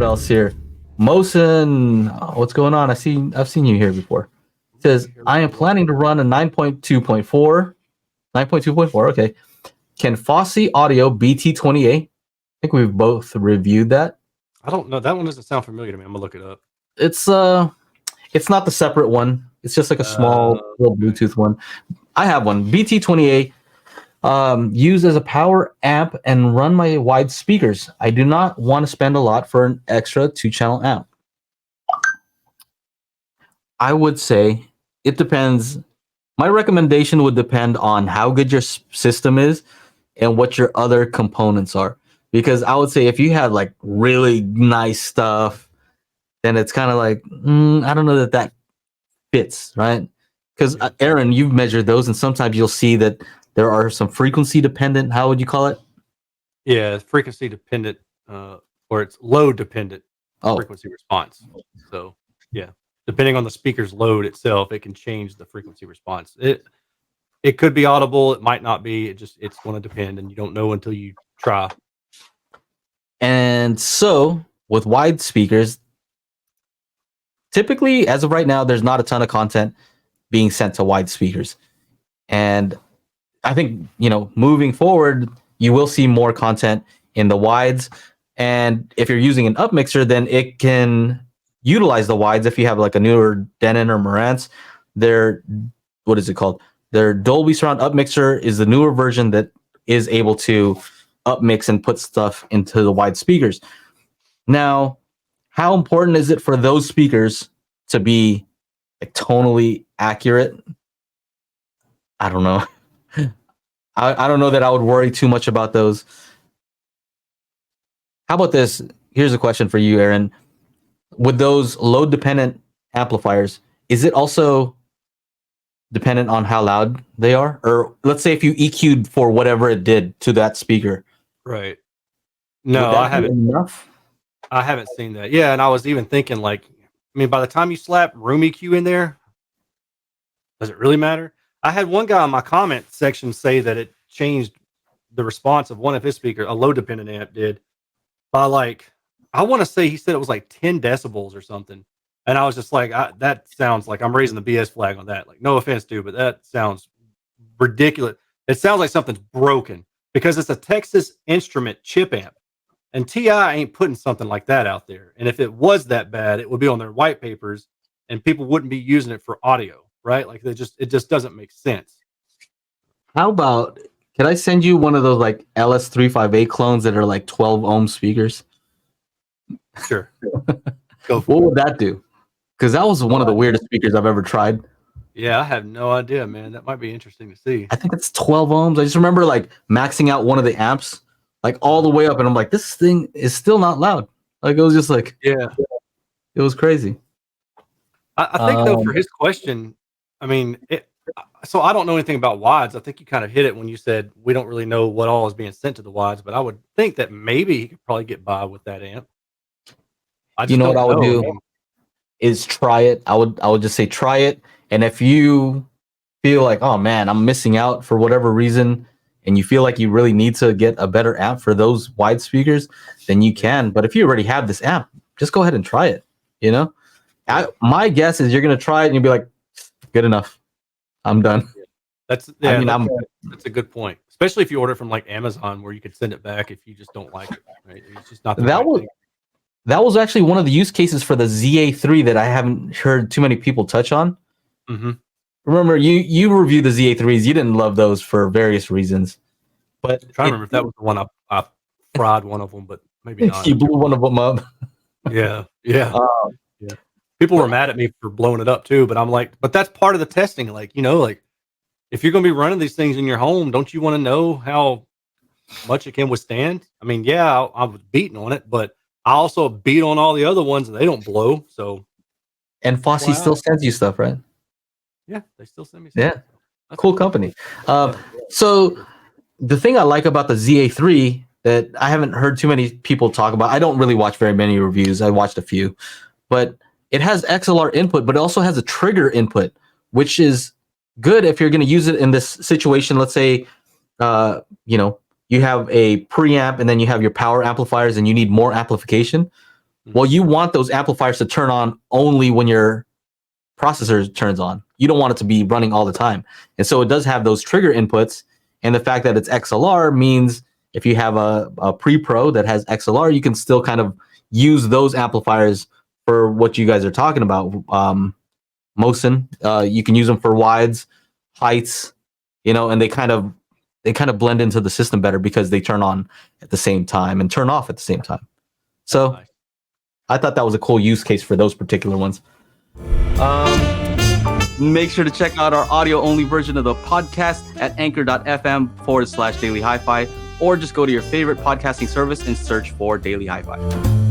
what else here? Mosin, what's going on? I've seen you here before. It says I am planning to run a 9.2.4. 9.2.4, okay. Can Fosi audio BT20A? I think we've both reviewed that. I don't know. That one doesn't sound familiar to me. I'm gonna look it up. It's not the separate one. It's just like a small little Bluetooth one. I have one. BT20A. Used as a power amp and run my wide speakers. I do not want to spend a lot for an extra 2-channel amp. I would say it depends. My recommendation would depend on how good your system is and what your other components are. Because I would say if you had like really nice stuff, then it's kind of like, I don't know that fits, right? Because Aaron, you've measured those, and sometimes you'll see that there are some frequency dependent, how would you call it? Yeah, frequency dependent, or it's load dependent frequency response. So yeah, depending on the speaker's load itself, it can change the frequency response. It could be audible, it might not be. It's going to depend, and you don't know until you try. And so with wide speakers, typically, as of right now, there's not a ton of content being sent to wide speakers. And I think, moving forward, you will see more content in the wides. And if you're using an upmixer, then it can utilize the wides. If you have like a newer Denon or Marantz, what is it called? Their Dolby Surround upmixer is the newer version that is able to upmix and put stuff into the wide speakers. Now, how important is it for those speakers to be like tonally accurate? I don't know. I don't know that I would worry too much about those. How about this? Here's a question for you, Aaron. With those load-dependent amplifiers, is it also dependent on how loud they are? Or let's say if you EQ'd for whatever it did to that speaker. Right. No, I haven't. Enough? I haven't seen that. Yeah, and I was even thinking, by the time you slap room EQ in there, does it really matter? I had one guy in my comment section say that it changed the response of one of his speakers, a load dependent amp did, by I want to say he said it was like 10 decibels or something. And I was just like, that sounds like I'm raising the BS flag on that. Like, no offense, dude, but that sounds ridiculous. It sounds like something's broken because it's a Texas Instrument chip amp. And TI ain't putting something like that out there. And if it was that bad, it would be on their white papers and people wouldn't be using it for audio, right? Like it just doesn't make sense. How about, can I send you one of those like LS358 clones that are like 12 ohm speakers? Sure. What would that do? Because that was one of the weirdest speakers I've ever tried. Yeah, I have no idea, man. That might be interesting to see. I think it's 12 ohms. I just remember like maxing out one of the amps like all the way up, and I'm like, this thing is still not loud. Like it was just like, yeah, it was crazy. I think though, for his question, I mean, so I don't know anything about wides. I think you kind of hit it when you said we don't really know what all is being sent to the wides, but I would think that maybe he could probably get by with that amp. You know what I would do is try it. I would just say try it, and if you feel like, oh man, I'm missing out for whatever reason, and you feel like you really need to get a better amp for those wide speakers, then you can. But if you already have this amp, just go ahead and try it. My guess is you're gonna try it and you'll be like, good enough, I'm done. That's a good point, especially if you order from like Amazon, where you could send it back if you just don't like it. Right? It's just not that was actually one of the use cases for the ZA3 that I haven't heard too many people touch on. Mm-hmm. Remember, you reviewed the ZA3s. You didn't love those for various reasons. But I'm trying to remember if that was the one I fried one of them, but maybe not. You blew one of them up. Yeah. People were mad at me for blowing it up too, but I'm like, but that's part of the testing. Like, if you're going to be running these things in your home, don't you want to know how much it can withstand? I mean, yeah, I was beating on it, but I also beat on all the other ones and they don't blow. So, and Fosi still sends you stuff, right? Yeah, they still send me stuff. Yeah, that's cool company. So the thing I like about the ZA3 that I haven't heard too many people talk about, I don't really watch very many reviews. I watched a few, but it has XLR input, but it also has a trigger input, which is good if you're going to use it in this situation. Let's say, you have a preamp and then you have your power amplifiers and you need more amplification. Well, you want those amplifiers to turn on only when your processor turns on. You don't want it to be running all the time. And so it does have those trigger inputs. And the fact that it's XLR means if you have a pre-pro that has XLR, you can still kind of use those amplifiers for what you guys are talking about. Mosin, you can use them for wides, heights, and they kind of blend into the system better because they turn on at the same time and turn off at the same time. So nice. I thought that was a cool use case for those particular ones. Make sure to check out our audio-only version of the podcast at anchor.fm/Daily HiFi, or just go to your favorite podcasting service and search for Daily HiFi.